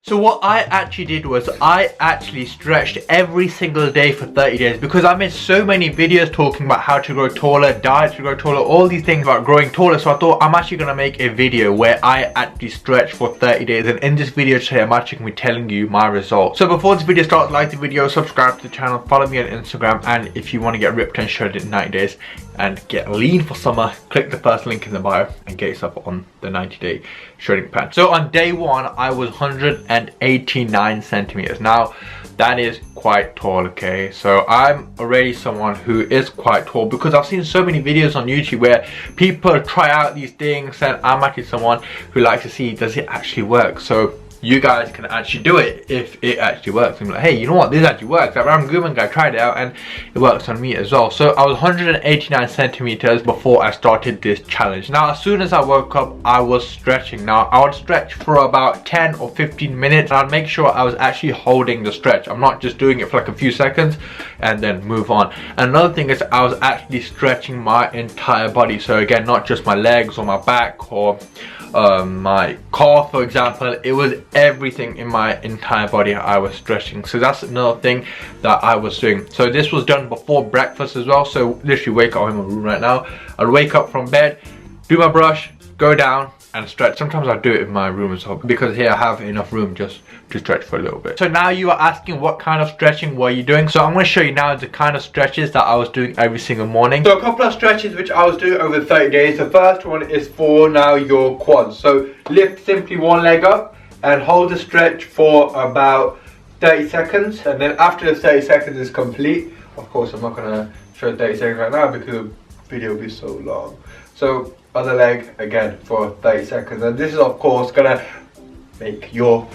So what I actually did was I actually stretched every single day for 30 days because I made so many videos talking about how to grow taller, diet to grow taller, all these things about growing taller. So I thought I'm actually going to make a video where I actually stretch for 30 days, and in this video today I'm actually going to be telling you my results. So before this video starts, like the video, subscribe to the channel, follow me on Instagram, and if you want to get ripped and shredded in 90 days and get lean for summer, click the first link in the bio and get yourself on the 90-day shredding plan. So on day one I was 189 centimeters. Now that is quite tall, okay? So I'm already someone who is quite tall because I've seen so many videos on YouTube where people try out these things, and I'm actually someone who likes to see, does it actually work? So you guys can actually do it if it actually works. I'm like, hey, you know what, this actually works. That random Ghuman guy tried it out and it works on me as well. So I was 189 centimeters before I started this challenge. Now as soon as I woke up, I was stretching. Now I would stretch for about 10 or 15 minutes, and I'd make sure I was actually holding the stretch. I'm not just doing it for like a few seconds and then move on. And another thing is I was actually stretching my entire body. So again, not just my legs or my back or my core, for example. It was everything in my entire body I was stretching. So that's another thing that I was doing. So this was done before breakfast as well. So literally wake up, I'm in my room right now, I'll wake up from bed, do my brush, go down and stretch. Sometimes I do it in my room as well because here I have enough room just to stretch for a little bit. So now you are asking what kind of stretching were you doing. So I'm going to show you now the kind of stretches that I was doing every single morning. So a couple of stretches which I was doing over 30 days. The first one is for now your quads. So lift simply one leg up and hold the stretch for about 30 seconds. And then after the 30 seconds is complete, of course I'm not going to show 30 seconds right now because the video will be so long. So other leg again for 30 seconds, and this is of course gonna make your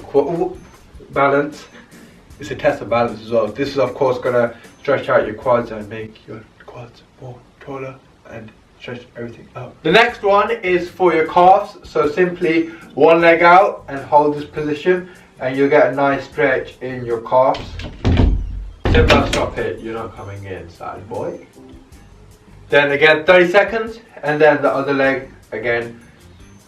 balance. It's a test of balance as well. This is of course gonna stretch out your quads and make your quads more taller and stretch everything out. The next one is for your calves. So simply one leg out and hold this position and you'll get a nice stretch in your calves. Simple, stop it, you're not coming inside, boy. Then again 30 seconds, and then the other leg again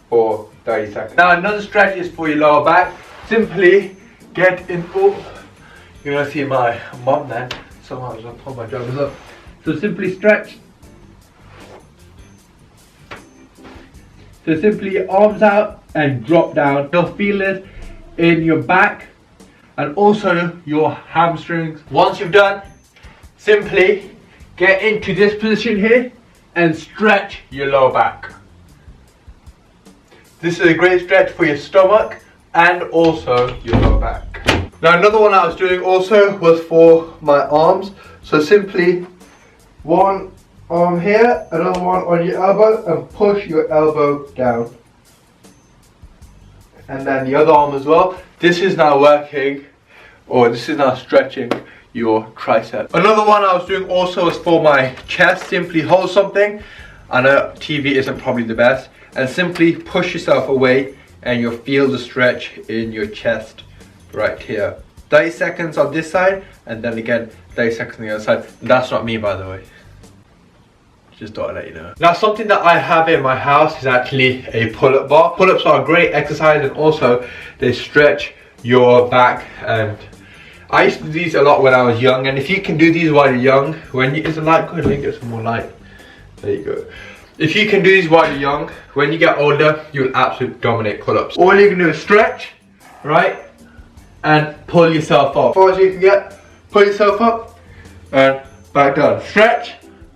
for 30 seconds. Now another stretch is for your lower back. Simply get in. Oh, you're gonna see my mum then. Somehow I'll pull my joggers up. So simply stretch. So simply arms out and drop down. You'll feel it in your back and also your hamstrings. Once you've done, simply get into this position here and stretch your lower back. This is a great stretch for your stomach and also your lower back. Now another one I was doing also was for my arms. So simply one arm here, another one on your elbow, and push your elbow down. And then the other arm as well. This is now working, or this is now stretching your tricep. Another one I was doing also was for my chest. Simply hold something. I know TV isn't probably the best, and simply push yourself away and you'll feel the stretch in your chest right here. 30 seconds on this side and then again 30 seconds on the other side. That's not me, by the way. Just thought I'd let you know. Now something that I have in my house is actually a pull-up bar. Pull-ups are a great exercise and also they stretch your back, and I used to do these a lot when I was young, and if you can do these while you're young, when you, is the light good? Let me get some more light. There you go. If you can do these while you're young, when you get older, you'll absolutely dominate pull-ups. All you can do is stretch, right, and pull yourself up. As far as you can get, pull yourself up, and back down. Stretch.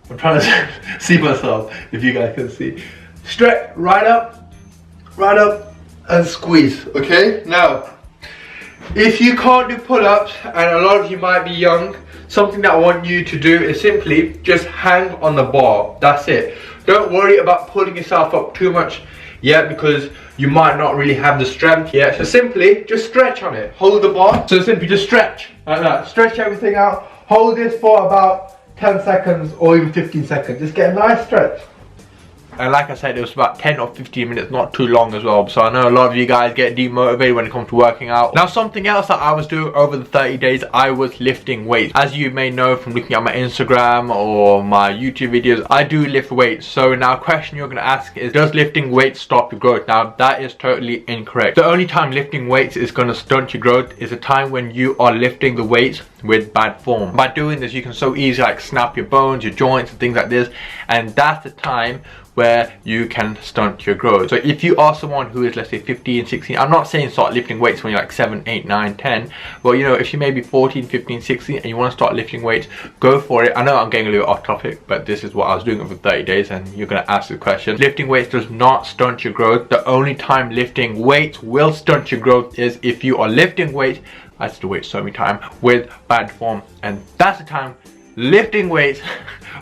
I'm trying to see myself, if you guys can see. Stretch, right up, and squeeze, okay? Now, if you can't do pull-ups, and a lot of you might be young, something that I want you to do is simply just hang on the bar. That's it. Don't worry about pulling yourself up too much yet because you might not really have the strength yet. So simply just stretch on it. Hold the bar. So simply just stretch like that. Stretch everything out. Hold this for about 10 seconds or even 15 seconds. Just get a nice stretch. And like I said, it was about 10 or 15 minutes, not too long as well. So I know a lot of you guys get demotivated when it comes to working out. Now something else that I was doing over the 30 days, I was lifting weights. As you may know from looking at my Instagram or my YouTube videos, I do lift weights. So now a question you're going to ask is, does lifting weights stop your growth? Now that is totally incorrect. The only time lifting weights is going to stunt your growth is a time when you are lifting the weights with bad form. By doing this, you can so easily like snap your bones, your joints and things like this, and that's the time where you can stunt your growth. So if you are someone who is, let's say 15, 16, I'm not saying start lifting weights when you're like 7, 8, 9, 10, but you know, if you may be 14, 15, 16 and you want to start lifting weights, go for it. I know I'm getting a little off topic, but this is what I was doing over 30 days and you're going to ask the question. Lifting weights does not stunt your growth. The only time lifting weights will stunt your growth is if you are lifting weights, I have to wait so many times, with bad form, and that's the time lifting weights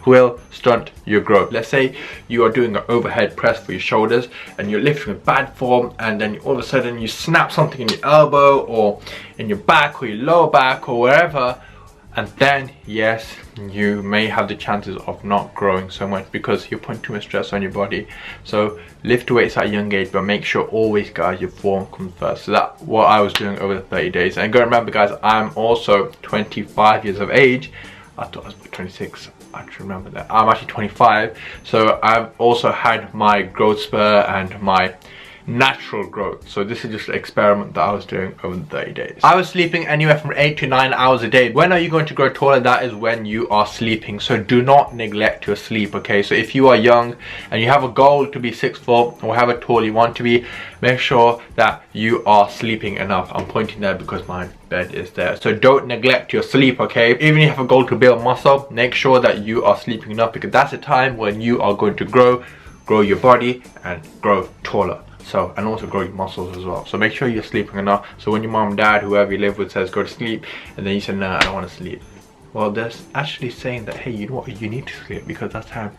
will stunt your growth. Let's say you are doing an overhead press for your shoulders and you're lifting with bad form, and then all of a sudden you snap something in your elbow or in your back or your lower back or wherever, and then yes, you may have the chances of not growing so much because you're putting too much stress on your body. So lift weights at a young age, but make sure always, guys, your form comes first. So that's what I was doing over the 30 days. And go remember, guys, I'm also 25 years of age. I thought I was 26. I should remember that. I'm actually 25. So I've also had my growth spur and my natural growth. So this is just an experiment that I was doing over the 30 days. I was sleeping anywhere from 8 to 9 hours a day. When are you going to grow taller? That is when you are sleeping. So do not neglect your sleep, okay? So if you are young and you have a goal to be 6'4" or however tall you want to be, make sure that you are sleeping enough. I'm pointing there because my bed is there. So don't neglect your sleep, okay? Even if you have a goal to build muscle, make sure that you are sleeping enough, because that's the time when you are going to grow your body and grow taller. So, and also grow your muscles as well. So make sure you're sleeping enough. So when your mom, dad, whoever you live with says go to sleep, and then you say no, I don't want to sleep, well, there's actually saying that, hey, you know what, you need to sleep, because that's how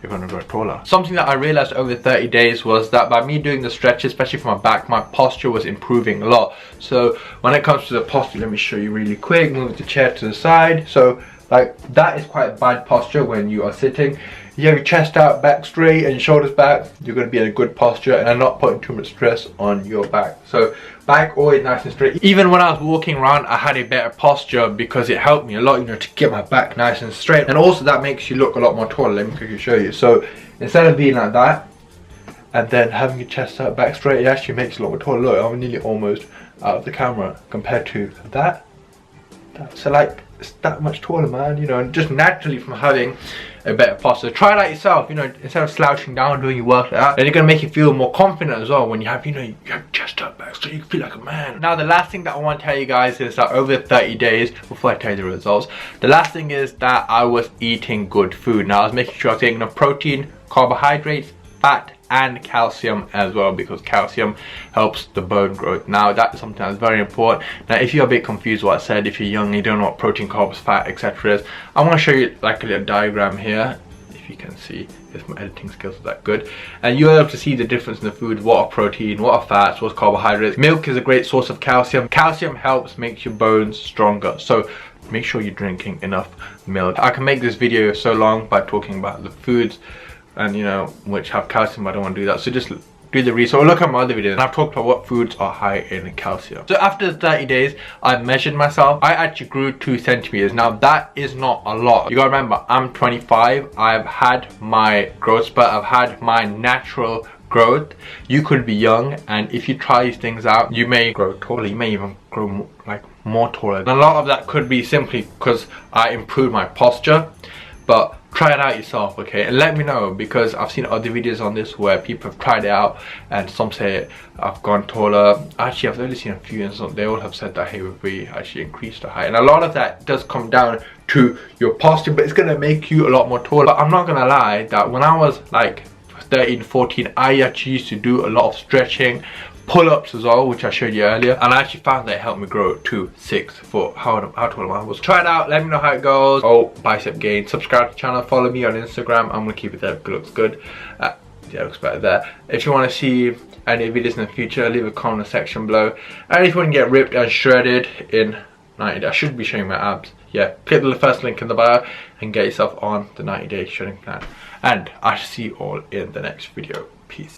you're going to grow taller. Something that I realized over 30 days was that by me doing the stretches, especially for my back, my posture was improving a lot. So when it comes to the posture, let me show you really quick. Move the chair to the side. So like that is quite bad posture when you are sitting. You have your chest out, back straight, and your shoulders back, you're going to be in a good posture and not putting too much stress on your back. So back always nice and straight. Even when I was walking around, I had a better posture because it helped me a lot, you know, to get my back nice and straight. And also that makes you look a lot more taller. Let me quickly show you. So instead of being like that and then having your chest out, back straight, it actually makes you a lot more taller. Look, I'm nearly almost out of the camera compared to that. So like, it's that much taller, man, you know, and just naturally from having a better posture. Try it out yourself, you know, instead of slouching down doing your work like that, then you're going to make you feel more confident as well when you have, you know, you have chest up back so you feel like a man. Now the last thing that I want to tell you guys is that over 30 days, before I tell you the results, the last thing is that I was eating good food. Now I was making sure I was getting enough protein, carbohydrates, fat and calcium as well, because calcium helps the bone growth. Now that is something that's very important. Now if you're a bit confused what I said, if you're young, you don't know what protein, carbs, fat, etc. is, I'm going to show you like a little diagram here, if you can see, if my editing skills are that good, and you're able to see the difference in the food. What are protein, what are fats, what's carbohydrates. Milk is a great source of calcium. Calcium helps make your bones stronger, so make sure you're drinking enough milk. I can make this video so long by talking about the foods and, you know, which have calcium. I don't want to do that, so just do the research or look at my other videos and I've talked about what foods are high in calcium. So after the 30 days, I measured myself. I actually grew 2 centimeters. Now that is not a lot. You gotta remember, I'm 25. I've had my growth spurt, I've had my natural growth. You could be young, and if you try these things out, you may grow taller. You may even grow more taller. And a lot of that could be simply because I improved my posture. But try it out yourself, okay, and let me know, because I've seen other videos on this where people have tried it out and some say I've gone taller. Actually, I've only seen a few, and some, they all have said that, hey, we actually increased the height. And a lot of that does come down to your posture, but it's going to make you a lot more taller. But I'm not going to lie that when I was like 13, 14, I actually used to do a lot of stretching, pull-ups as well, which I showed you earlier, and I actually found that it helped me grow to 6 foot. How tall I was. Try it out, let me know how it goes. Oh, bicep gain. Subscribe to the channel, follow me on Instagram. I'm gonna keep it there because it looks good. Yeah, it looks better there. If you want to see any videos in the future, leave a comment in the section below. And if you want to get ripped and shredded in 90 days, I should be showing my abs. Yeah, click the first link in the bio and and get yourself on the 90-day shredding plan. And I shall see you all in the next video. Peace.